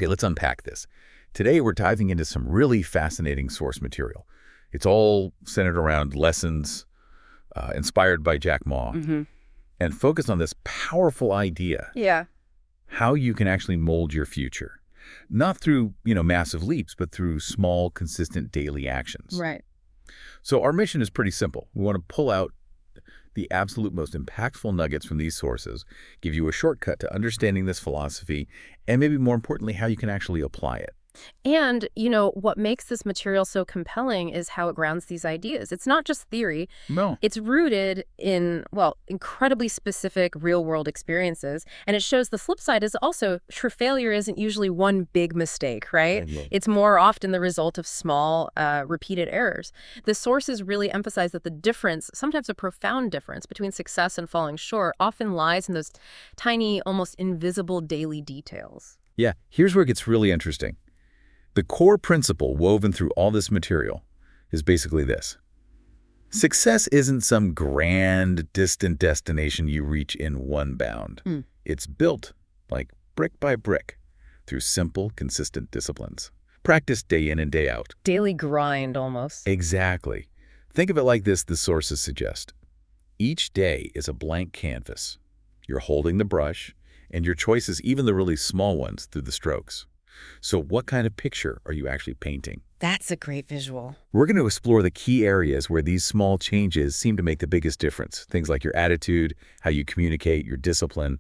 Okay, let's unpack this. Today, we're diving into some really fascinating source material. It's all centered around lessons inspired by Jack Ma and focused on this powerful idea, Yeah. how you can actually mold your future. Not through, massive leaps, but through small, consistent daily actions. Right. So our mission is pretty simple. We want to pull out the absolute most impactful nuggets from these sources, give you a shortcut to understanding this philosophy, and maybe more importantly, how you can actually apply it. And, what makes this material so compelling is how it grounds these ideas. It's not just theory. No. It's rooted in, well, incredibly specific real-world experiences. And it shows the flip side is also true failure isn't usually one big mistake, right? It's more often the result of small, repeated errors. The sources really emphasize that the difference, sometimes a profound difference, between success and falling short often lies in those tiny, almost invisible daily details. Yeah, here's where it gets really interesting. The core principle woven through all this material is basically this. Success isn't some grand, distant destination you reach in one bound. It's built, like brick by brick, through simple, consistent disciplines. Practice day in and day out. Daily grind, almost. Exactly. Think of it like this, the sources suggest. Each day is a blank canvas. You're holding the brush, and your choices, even the really small ones, through the strokes. So what kind of picture are you actually painting? That's a great visual. We're going to explore the key areas where these small changes seem to make the biggest difference. Things like your attitude, how you communicate, your discipline,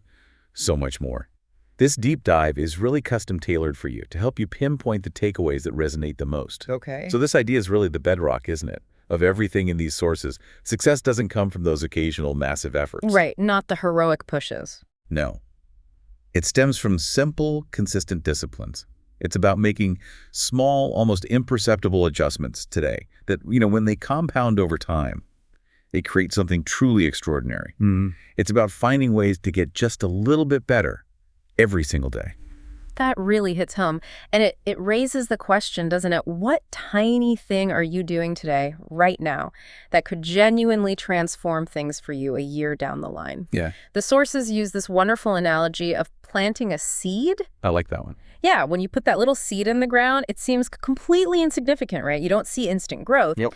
so much more. This deep dive is really custom tailored for you to help you pinpoint the takeaways that resonate the most. Okay. So this idea is really the bedrock, isn't it, of everything in these sources. Success doesn't come from those occasional massive efforts. Right, not the heroic pushes. No. It stems from simple, consistent disciplines. It's about making small, almost imperceptible adjustments today that, when they compound over time, they create something truly extraordinary. It's about finding ways to get just a little bit better every single day. That really hits home. And it raises the question, doesn't it? What tiny thing are you doing today, right now, that could genuinely transform things for you a year down the line? Yeah. The sources use this wonderful analogy of planting a seed. I like that one. Yeah, when you put that little seed in the ground, it seems completely insignificant, right? You don't see instant growth. Yep.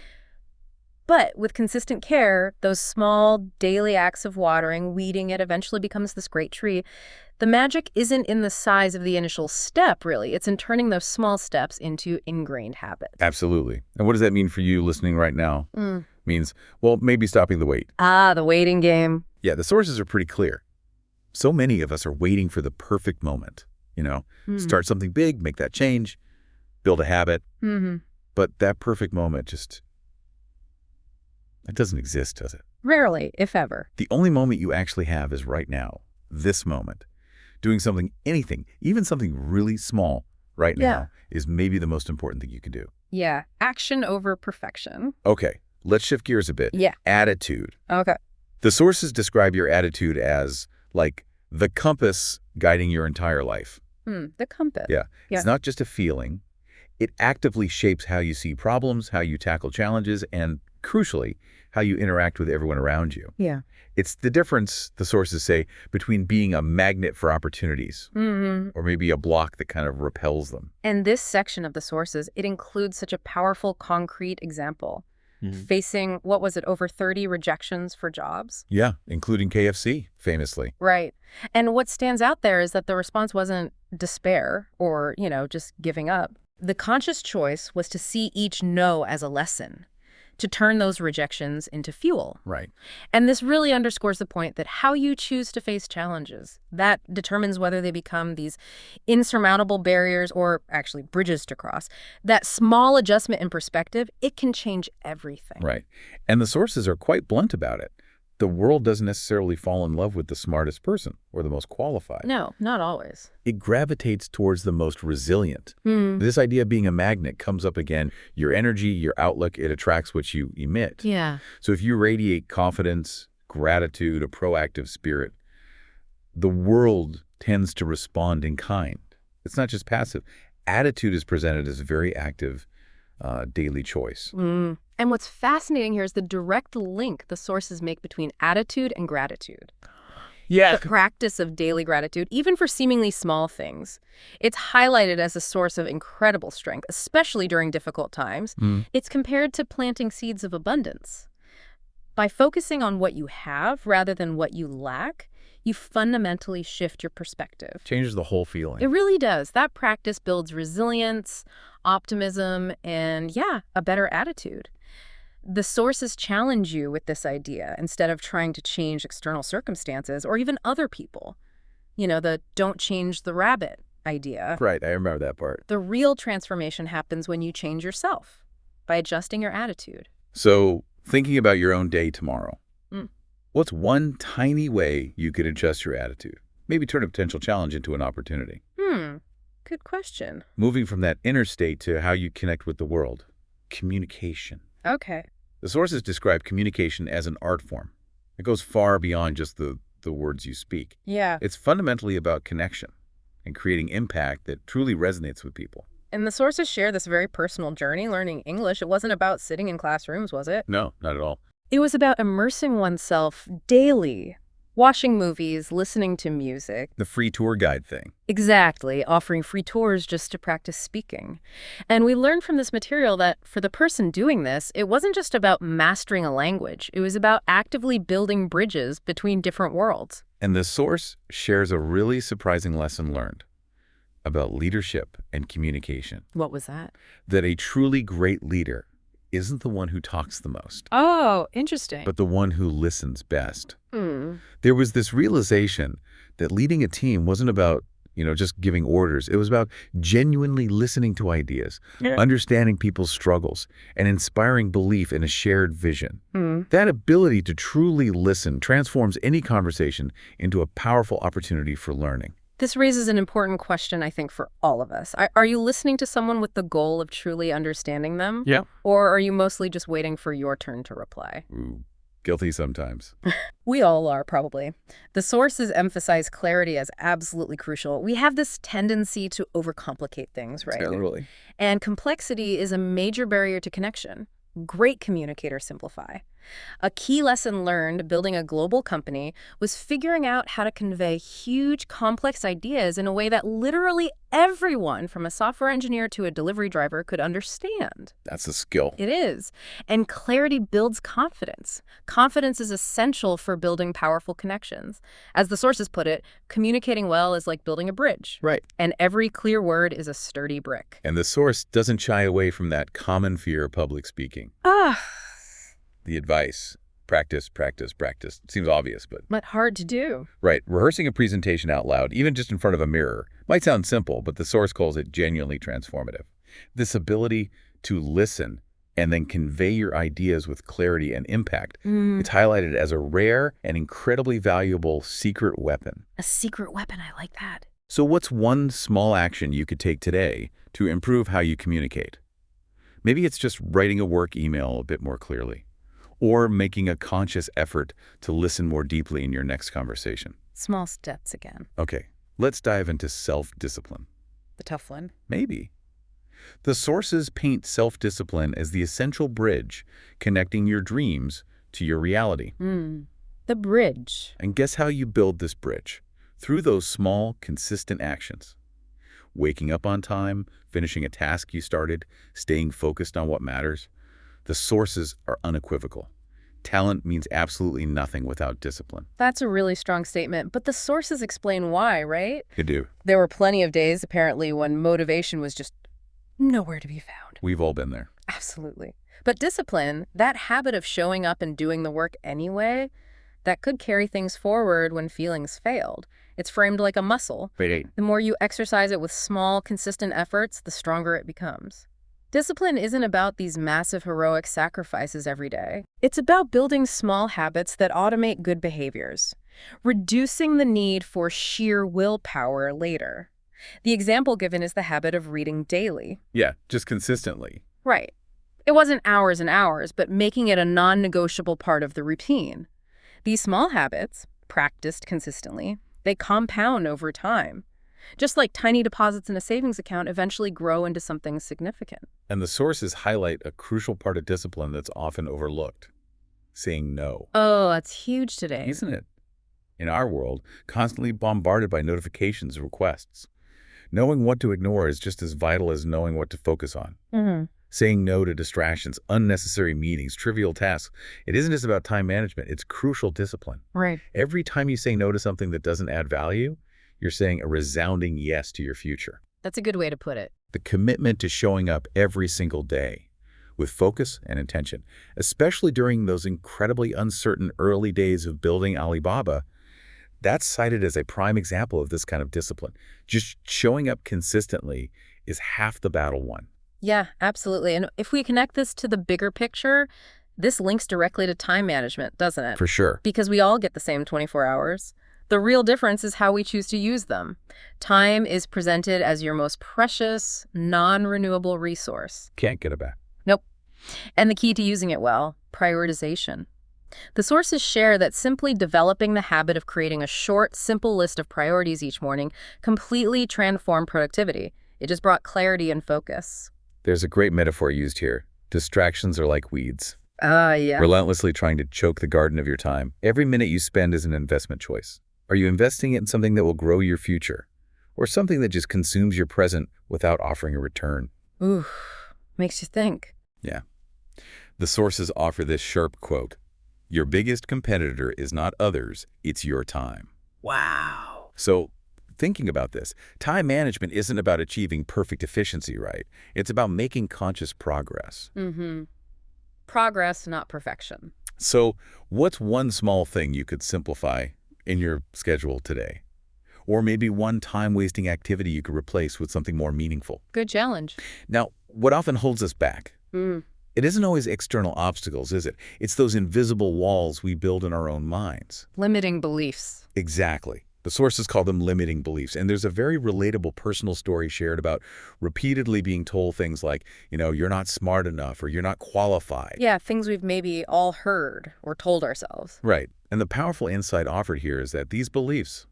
But with consistent care, those small daily acts of watering, weeding it, eventually becomes this great tree. The magic isn't in the size of the initial step, really. It's in turning those small steps into ingrained habits. Absolutely. And what does that mean for you listening right now? Means, well, maybe stopping the wait. The waiting game. Yeah, the sources are pretty clear. So many of us are waiting for the perfect moment. Start something big, make that change, build a habit. But that perfect moment it doesn't exist, does it? Rarely, if ever. The only moment you actually have is right now, this moment. Doing something, anything, even something really small right now is maybe the most important thing you can do. Yeah, action over perfection. Okay, let's shift gears a bit. Yeah. Attitude. Okay. The sources describe your attitude as, like, the compass guiding your entire life. The compass. Yeah. Yeah. It's not just a feeling. It actively shapes how you see problems, how you tackle challenges, and, crucially, how you interact with everyone around you. Yeah. It's the difference, the sources say, between being a magnet for opportunities or maybe a block that kind of repels them. And this section of the sources, it includes such a powerful, concrete example. Facing, what was it, over 30 rejections for jobs? Yeah, including KFC, famously. Right. And what stands out there is that the response wasn't despair or, just giving up. The conscious choice was to see each no as a lesson, to turn those rejections into fuel. Right. And this really underscores the point that how you choose to face challenges, that determines whether they become these insurmountable barriers or actually bridges to cross. That small adjustment in perspective, it can change everything. Right. And the sources are quite blunt about it. The world doesn't necessarily fall in love with the smartest person or the most qualified. No, not always. It gravitates towards the most resilient. This idea of being a magnet comes up again. Your energy, your outlook, it attracts what you emit. Yeah. So if you radiate confidence, gratitude, a proactive spirit, the world tends to respond in kind. It's not just passive. Attitude is presented as a very active daily choice. And what's fascinating here is the direct link the sources make between attitude and gratitude. Yeah. The practice of daily gratitude, even for seemingly small things. It's highlighted as a source of incredible strength, especially during difficult times. It's compared to planting seeds of abundance. By focusing on what you have rather than what you lack, you fundamentally shift your perspective. Changes the whole feeling. It really does. That practice builds resilience, optimism, and yeah, a better attitude. The sources challenge you with this idea instead of trying to change external circumstances or even other people. You know, the don't change the rabbit idea. Right, I remember that part. The real transformation happens when you change yourself by adjusting your attitude. So, thinking about your own day tomorrow, Mm. what's one tiny way you could adjust your attitude? Maybe turn a potential challenge into an opportunity. Good question. Moving from that inner state to how you connect with the world. Communication. Okay. The sources describe communication as an art form. It goes far beyond just the words you speak. Yeah. It's fundamentally about connection and creating impact that truly resonates with people. And the sources share this very personal journey learning English. It wasn't about sitting in classrooms, was it? No, not at all. It was about immersing oneself daily, watching movies, listening to music. The free tour guide thing. Exactly, offering free tours just to practice speaking. And we learned from this material that for the person doing this, it wasn't just about mastering a language. It was about actively building bridges between different worlds. And the source shares a really surprising lesson learned about leadership and communication. What was that? That a truly great leader isn't the one who talks the most, Oh, interesting. but the one who listens best. There was this realization that leading a team wasn't about, just giving orders. It was about genuinely listening to ideas, understanding people's struggles, and inspiring belief in a shared vision. That ability to truly listen transforms any conversation into a powerful opportunity for learning. This raises an important question, I think, for all of us. Are you listening to someone with the goal of truly understanding them? Yeah. Or are you mostly just waiting for your turn to reply? Ooh, guilty sometimes. We all are, probably. The sources emphasize clarity as absolutely crucial. We have this tendency to overcomplicate things, right? Totally. And complexity is a major barrier to connection. Great communicators simplify. A key lesson learned building a global company was figuring out how to convey huge, complex ideas in a way that literally everyone, from a software engineer to a delivery driver, could understand. That's a skill. It is. And clarity builds confidence. Confidence is essential for building powerful connections. As the sources put it, communicating well is like building a bridge. Right. And every clear word is a sturdy brick. And the source doesn't shy away from that common fear of public speaking. The advice, practice, practice, practice. Seems obvious, but hard to do. right. Rehearsing a presentation out loud, even just in front of a mirror, might sound simple, but the source calls it genuinely transformative. This ability to listen and then convey your ideas with clarity and impact, it's highlighted as a rare and incredibly valuable secret weapon. A secret weapon, I like that. So what's one small action you could take today to improve how you communicate? Maybe it's just writing a work email a bit more clearly, or making a conscious effort to listen more deeply in your next conversation. Small steps again. Okay, let's dive into self-discipline. The tough one. Maybe. The sources paint self-discipline as the essential bridge connecting your dreams to your reality. The bridge. And guess how you build this bridge? Through those small, consistent actions. Waking up on time, finishing a task you started, staying focused on what matters. The sources are unequivocal. Talent means absolutely nothing without discipline. That's a really strong statement, but the sources explain why, right? You do. There were plenty of days, apparently, when motivation was just nowhere to be found. We've all been there. Absolutely. But discipline, that habit of showing up and doing the work anyway, that could carry things forward when feelings failed. It's framed like a muscle. Wait. The more you exercise it with small, consistent efforts, the stronger it becomes. Discipline isn't about these massive heroic sacrifices every day. It's about building small habits that automate good behaviors, reducing the need for sheer willpower later. The example given is the habit of reading daily. Yeah, just consistently. Right. It wasn't hours and hours, but making it a non-negotiable part of the routine. These small habits, practiced consistently, they compound over time. Just like tiny deposits in a savings account eventually grow into something significant. And the sources highlight a crucial part of discipline that's often overlooked. Saying no. Oh, that's huge today. Isn't it? in our world, constantly bombarded by notifications and requests. Knowing what to ignore is just as vital as knowing what to focus on. Saying no to distractions, unnecessary meetings, trivial tasks. It isn't just about time management, it's crucial discipline. Right. Every time you say no to something that doesn't add value, you're saying a resounding yes to your future. That's a good way to put it. The commitment to showing up every single day with focus and intention, especially during those incredibly uncertain early days of building Alibaba, that's cited as a prime example of this kind of discipline. Just showing up consistently is half the battle won. Yeah, absolutely. And if we connect this to the bigger picture, this links directly to time management, doesn't it? For sure. Because we all get the same 24 hours. The real difference is how we choose to use them. Time is presented as your most precious, non-renewable resource. Can't get it back. Nope. And the key to using it well, prioritization. The sources share that simply developing the habit of creating a short, simple list of priorities each morning completely transformed productivity. It just brought clarity and focus. There's a great metaphor used here. Distractions are like weeds. Yeah. Relentlessly trying to choke the garden of your time. Every minute you spend is an investment choice. Are you investing it in something that will grow your future? Or something that just consumes your present without offering a return? Ooh, makes you think. Yeah. The sources offer this sharp quote. Your biggest competitor is not others, it's your time. Wow. So, thinking about this, time management isn't about achieving perfect efficiency, right? It's about making conscious progress. Progress, not perfection. So, what's one small thing you could simplify in your schedule today? Or maybe one time-wasting activity you could replace with something more meaningful? Good challenge. Now, what often holds us back? It isn't always external obstacles, is it? It's those invisible walls we build in our own minds. Limiting beliefs. Exactly. The sources call them limiting beliefs. And there's a very relatable personal story shared about repeatedly being told things like, you're not smart enough or you're not qualified. Yeah, things we've maybe all heard or told ourselves. Right. And the powerful insight offered here is that these beliefs,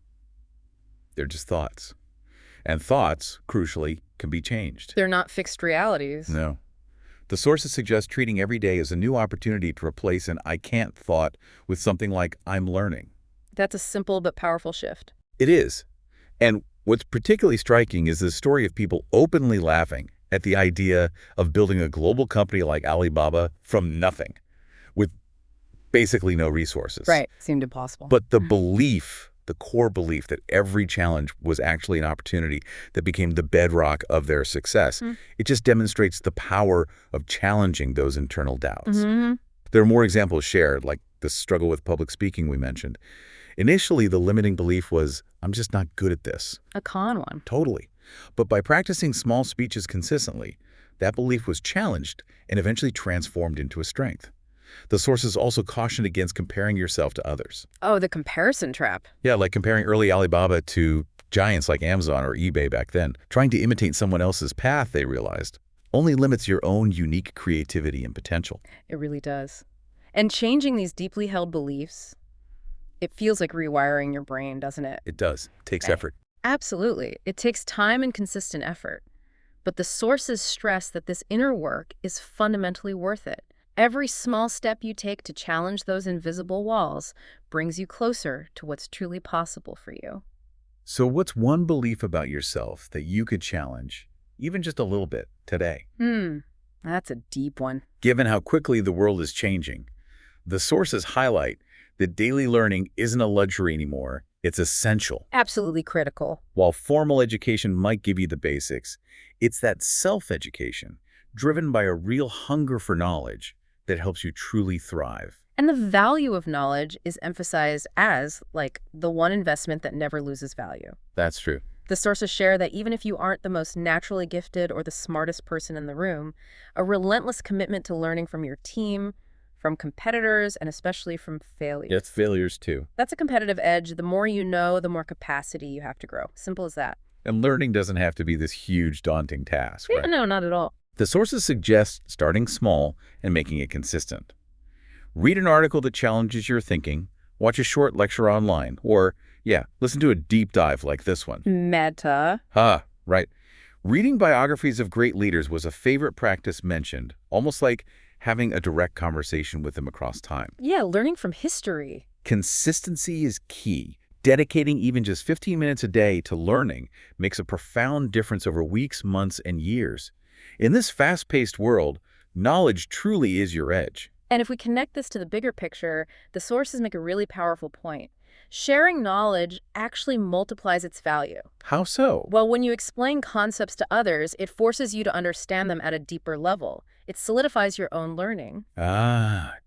they're just thoughts. And thoughts, crucially, can be changed. They're not fixed realities. No. The sources suggest treating every day as a new opportunity to replace an I can't thought with something like I'm learning. That's a simple but powerful shift. It is. And what's particularly striking is the story of people openly laughing at the idea of building a global company like Alibaba from nothing, with basically no resources. Right. Seemed impossible. But the belief, the core belief that every challenge was actually an opportunity that became the bedrock of their success, it just demonstrates the power of challenging those internal doubts. There are more examples shared, like the struggle with public speaking we mentioned. Initially, the limiting belief was, I'm just not good at this. A con one. Totally. But by practicing small speeches consistently, that belief was challenged and eventually transformed into a strength. The sources also cautioned against comparing yourself to others. Oh, the comparison trap. Yeah, like comparing early Alibaba to giants like Amazon or eBay back then. Trying to imitate someone else's path, they realized, only limits your own unique creativity and potential. It really does. And changing these deeply held beliefs, it feels like rewiring your brain, doesn't it? It does. It takes effort. Absolutely. It takes time and consistent effort. But the sources stress that this inner work is fundamentally worth it. Every small step you take to challenge those invisible walls brings you closer to what's truly possible for you. So what's one belief about yourself that you could challenge, even just a little bit, today? That's a deep one. Given how quickly the world is changing, the sources highlight that daily learning isn't a luxury anymore. It's essential. Absolutely critical. While formal education might give you the basics, it's that self-education, driven by a real hunger for knowledge, that helps you truly thrive. And the value of knowledge is emphasized as, like, the one investment that never loses value. That's true. The sources share that even if you aren't the most naturally gifted or the smartest person in the room, a relentless commitment to learning from your team, from competitors, and especially from failures. It's failures too. That's a competitive edge. The more you know, the more capacity you have to grow. Simple as that. And learning doesn't have to be this huge, daunting task, right? No, not at all. The sources suggest starting small and making it consistent. Read an article that challenges your thinking, watch a short lecture online, or, listen to a deep dive like this one. Meta. Right. Reading biographies of great leaders was a favorite practice mentioned, almost like having a direct conversation with them across time. Yeah, learning from history. Consistency is key. Dedicating even just 15 minutes a day to learning makes a profound difference over weeks, months, and years. In this fast-paced world, knowledge truly is your edge. And if we connect this to the bigger picture, the sources make a really powerful point. Sharing knowledge actually multiplies its value. How so? Well, when you explain concepts to others, it forces you to understand them at a deeper level. It solidifies your own learning.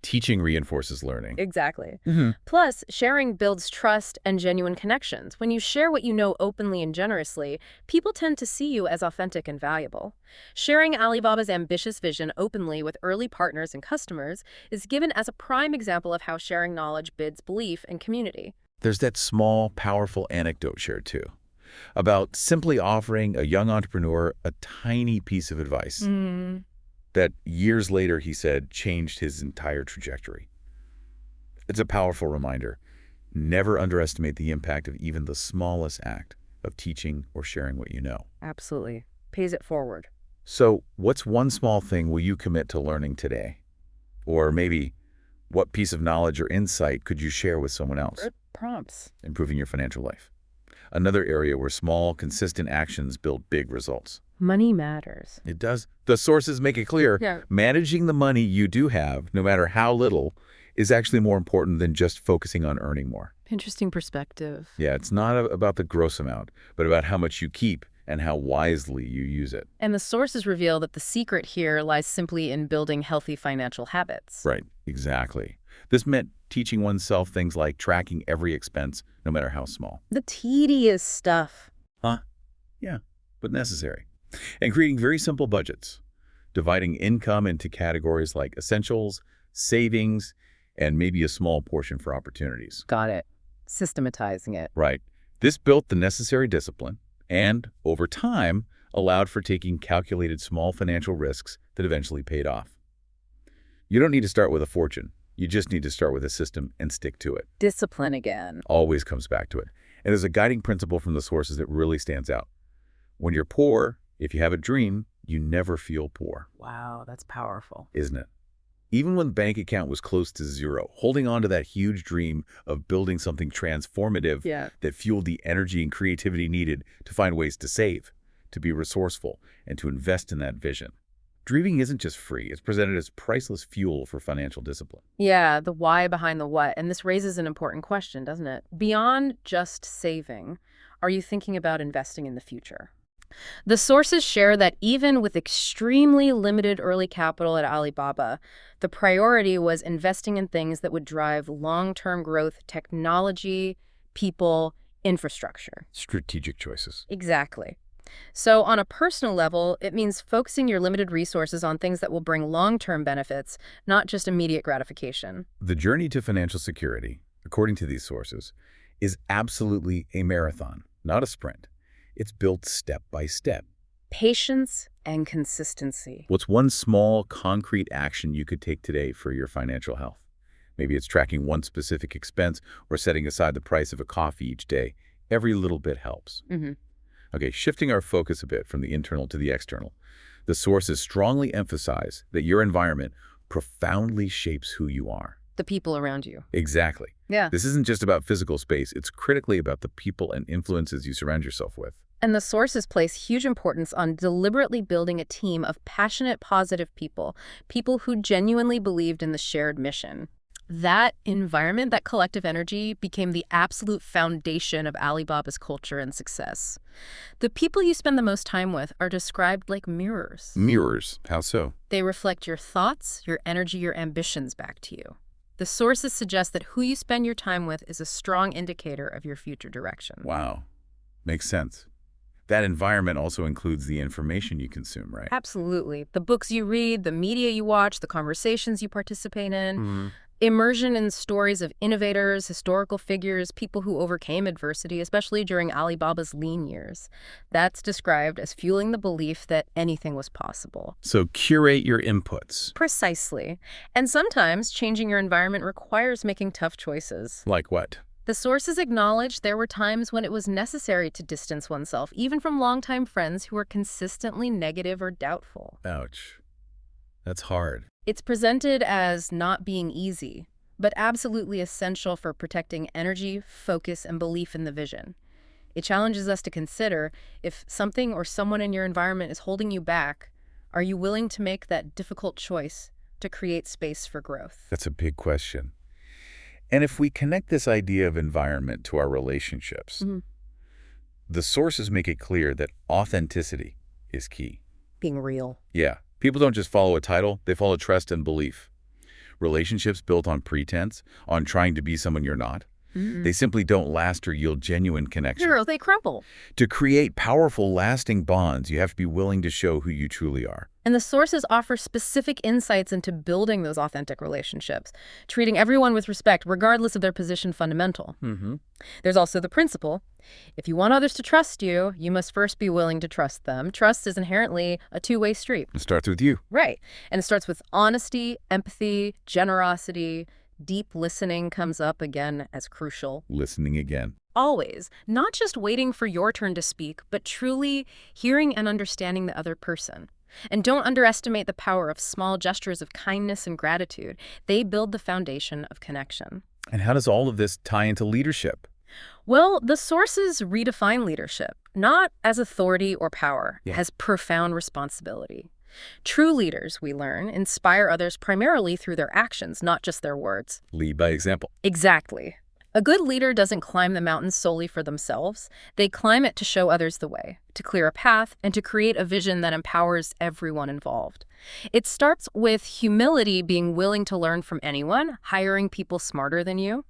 Teaching reinforces learning. Exactly. Mhm. Plus, sharing builds trust and genuine connections. When you share what you know openly and generously, people tend to see you as authentic and valuable. Sharing Alibaba's ambitious vision openly with early partners and customers is given as a prime example of how sharing knowledge builds belief and community. There's that small, powerful anecdote shared too, about simply offering a young entrepreneur a tiny piece of advice that years later, he said, changed his entire trajectory. It's a powerful reminder. Never underestimate the impact of even the smallest act of teaching or sharing what you know. Absolutely. Pays it forward. So, what's one small thing will you commit to learning today? Or maybe, what piece of knowledge or insight could you share with someone else? Good prompts. Improving your financial life. Another area where small, consistent actions build big results. Money matters. It does. The sources make it clear. Yeah. Managing the money you do have, no matter how little, is actually more important than just focusing on earning more. Interesting perspective. Yeah, it's not about the gross amount, but about how much you keep and how wisely you use it. And the sources reveal that the secret here lies simply in building healthy financial habits. Right, exactly. This meant teaching oneself things like tracking every expense, no matter how small. The tedious stuff. Yeah, but necessary. And creating very simple budgets, dividing income into categories like essentials, savings, and maybe a small portion for opportunities. Got it. Systematizing it. Right. This built the necessary discipline and, over time, allowed for taking calculated small financial risks that eventually paid off. You don't need to start with a fortune. You just need to start with a system and stick to it. Discipline again. Always comes back to it. And there's a guiding principle from the sources that really stands out. When you're poor, if you have a dream, you never feel poor. Wow, that's powerful. Isn't it? Even when the bank account was close to zero, holding on to that huge dream of building something transformative that fueled the energy and creativity needed to find ways to save, to be resourceful, and to invest in that vision. Dreaming isn't just free. It's presented as priceless fuel for financial discipline. Yeah, the why behind the what. And this raises an important question, doesn't it? Beyond just saving, are you thinking about investing in the future? The sources share that even with extremely limited early capital at Alibaba, the priority was investing in things that would drive long-term growth, technology, people, infrastructure. Strategic choices. Exactly. So on a personal level, it means focusing your limited resources on things that will bring long-term benefits, not just immediate gratification. The journey to financial security, according to these sources, is absolutely a marathon, not a sprint. It's built step by step. Patience and consistency. What's one small, concrete action you could take today for your financial health? Maybe it's tracking one specific expense or setting aside the price of a coffee each day. Every little bit helps. Okay, shifting our focus a bit from the internal to the external. The sources strongly emphasize that your environment profoundly shapes who you are. The people around you. Exactly. Yeah. This isn't just about physical space. It's critically about the people and influences you surround yourself with. And the sources place huge importance on deliberately building a team of passionate, positive people, people who genuinely believed in the shared mission. That environment, that collective energy, became the absolute foundation of Alibaba's culture and success. The people you spend the most time with are described like mirrors. Mirrors. How so? They reflect your thoughts, your energy, your ambitions back to you. The sources suggest that who you spend your time with is a strong indicator of your future direction. Wow. Makes sense. That environment also includes the information you consume, right? Absolutely. The books you read, the media you watch, the conversations you participate in. Immersion in stories of innovators, historical figures, people who overcame adversity, especially during Alibaba's lean years. That's described as fueling the belief that anything was possible. So curate your inputs. Precisely. And sometimes changing your environment requires making tough choices. Like what? The sources acknowledge there were times when it was necessary to distance oneself, even from longtime friends who were consistently negative or doubtful. Ouch. That's hard. It's presented as not being easy, but absolutely essential for protecting energy, focus, and belief in the vision. It challenges us to consider if something or someone in your environment is holding you back, are you willing to make that difficult choice to create space for growth? That's a big question. And if we connect this idea of environment to our relationships, the sources make it clear that authenticity is key. Being real. Yeah, people don't just follow a title, they follow trust and belief. Relationships built on pretense, on trying to be someone you're not, they simply don't last or yield genuine connection. Sure, they crumble. To create powerful, lasting bonds, you have to be willing to show who you truly are. And the sources offer specific insights into building those authentic relationships, treating everyone with respect, regardless of their position fundamental. There's also the principle. If you want others to trust you, you must first be willing to trust them. Trust is inherently a two-way street. It starts with you. Right. And it starts with honesty, empathy, generosity. Deep listening comes up again as crucial. Listening again. Always. Not just waiting for your turn to speak, but truly hearing and understanding the other person. And don't underestimate the power of small gestures of kindness and gratitude. They build the foundation of connection. And how does all of this tie into leadership? Well, the sources redefine leadership, not as authority or power, as profound responsibility. True leaders, we learn, inspire others primarily through their actions, not just their words. Lead by example. Exactly. A good leader doesn't climb the mountain solely for themselves. They climb it to show others the way, to clear a path, and to create a vision that empowers everyone involved. It starts with humility, being willing to learn from anyone, hiring people smarter than you.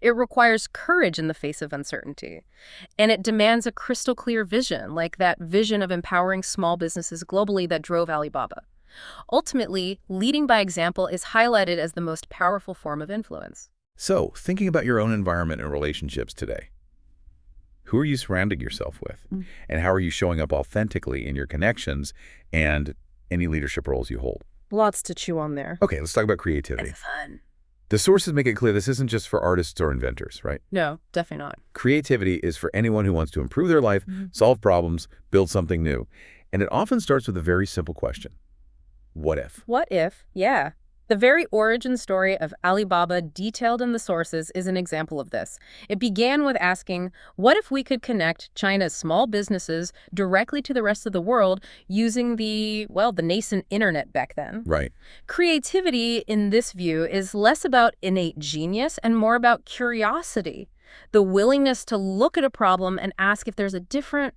It requires courage in the face of uncertainty. And it demands a crystal clear vision, like that vision of empowering small businesses globally that drove Alibaba. Ultimately, leading by example is highlighted as the most powerful form of influence. So, thinking about your own environment and relationships today, who are you surrounding yourself with? And how are you showing up authentically in your connections and any leadership roles you hold? Lots to chew on there. Okay, let's talk about creativity. It's fun. The sources make it clear this isn't just for artists or inventors, right? No, definitely not. Creativity is for anyone who wants to improve their life, solve problems, build something new. And it often starts with a very simple question. What if? What if? Yeah. The very origin story of Alibaba, detailed in the sources, is an example of this. It began with asking, what if we could connect China's small businesses directly to the rest of the world using the nascent internet back then? Right. Creativity, in this view, is less about innate genius and more about curiosity, the willingness to look at a problem and ask if there's a different,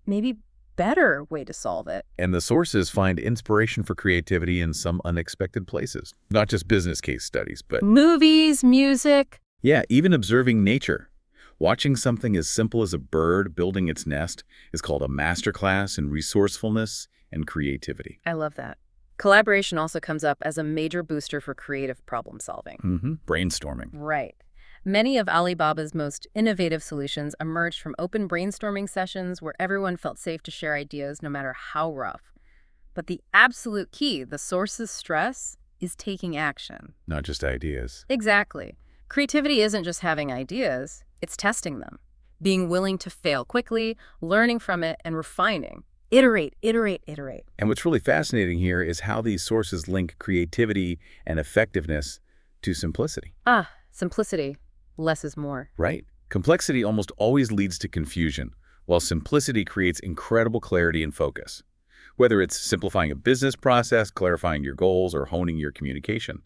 maybe better way to solve it. And the sources find inspiration for creativity in some unexpected places. Not just business case studies, but movies, music. Yeah, even observing nature. Watching something as simple as a bird building its nest is called a masterclass in resourcefulness and creativity. I love that. Collaboration also comes up as a major booster for creative problem solving. Brainstorming. Right. Many of Alibaba's most innovative solutions emerged from open brainstorming sessions where everyone felt safe to share ideas no matter how rough. But the absolute key, the sources stress, is taking action. Not just ideas. Exactly. Creativity isn't just having ideas, it's testing them. Being willing to fail quickly, learning from it, and refining. Iterate, iterate, iterate. And what's really fascinating here is how these sources link creativity and effectiveness to simplicity. Simplicity. Less is more. Right. Complexity almost always leads to confusion, while simplicity creates incredible clarity and focus. Whether it's simplifying a business process, clarifying your goals, or honing your communication,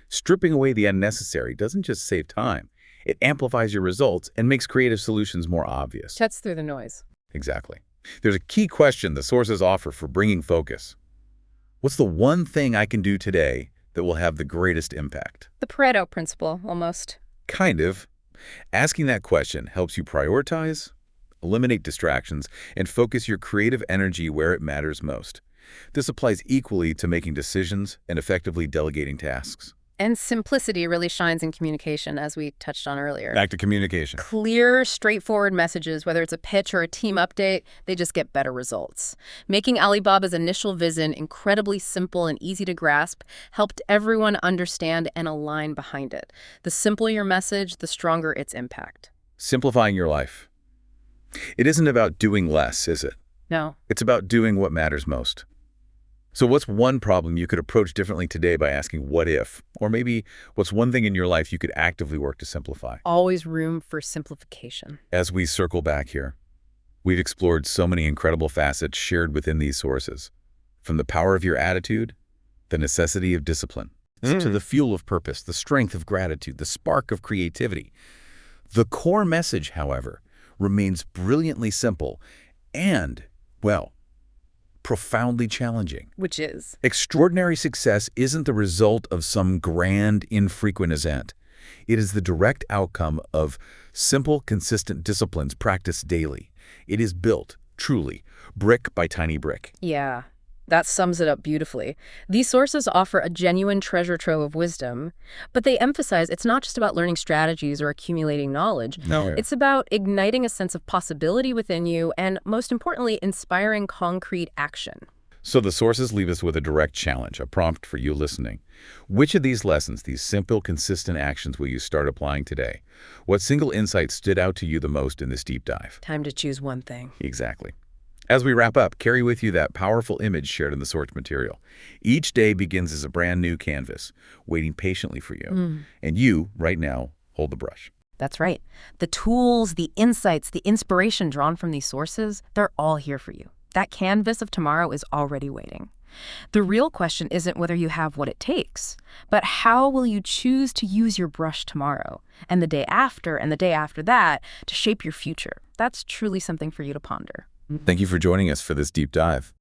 stripping away the unnecessary doesn't just save time. It amplifies your results and makes creative solutions more obvious. Cuts through the noise. Exactly. There's a key question the sources offer for bringing focus. What's the one thing I can do today that will have the greatest impact? The Pareto principle, almost. Kind of. Asking that question helps you prioritize, eliminate distractions, and focus your creative energy where it matters most. This applies equally to making decisions and effectively delegating tasks. And simplicity really shines in communication, as we touched on earlier. Back to communication. Clear, straightforward messages, whether it's a pitch or a team update, they just get better results. Making Alibaba's initial vision incredibly simple and easy to grasp helped everyone understand and align behind it. The simpler your message, the stronger its impact. Simplifying your life. It isn't about doing less, is it? No. It's about doing what matters most. So what's one problem you could approach differently today by asking what if? Or maybe what's one thing in your life you could actively work to simplify? Always room for simplification. As we circle back here, we've explored so many incredible facets shared within these sources. From the power of your attitude, the necessity of discipline, to the fuel of purpose, the strength of gratitude, the spark of creativity. The core message, however, remains brilliantly simple and, well, profoundly challenging. Which is? Extraordinary success isn't the result of some grand, infrequent event. It is the direct outcome of simple, consistent disciplines practiced daily. It is built, truly, brick by tiny brick. Yeah, that sums it up beautifully. These sources offer a genuine treasure trove of wisdom, but they emphasize it's not just about learning strategies or accumulating knowledge. No. It's about igniting a sense of possibility within you and, most importantly, inspiring concrete action. So the sources leave us with a direct challenge, a prompt for you listening. Which of these lessons, these simple, consistent actions will you start applying today? What single insight stood out to you the most in this deep dive? Time to choose one thing. Exactly. As we wrap up, carry with you that powerful image shared in the source material. Each day begins as a brand new canvas, waiting patiently for you. And you, right now, hold the brush. That's right. The tools, the insights, the inspiration drawn from these sources, they're all here for you. That canvas of tomorrow is already waiting. The real question isn't whether you have what it takes, but how will you choose to use your brush tomorrow, and the day after, and the day after that, to shape your future? That's truly something for you to ponder. Thank you for joining us for this deep dive.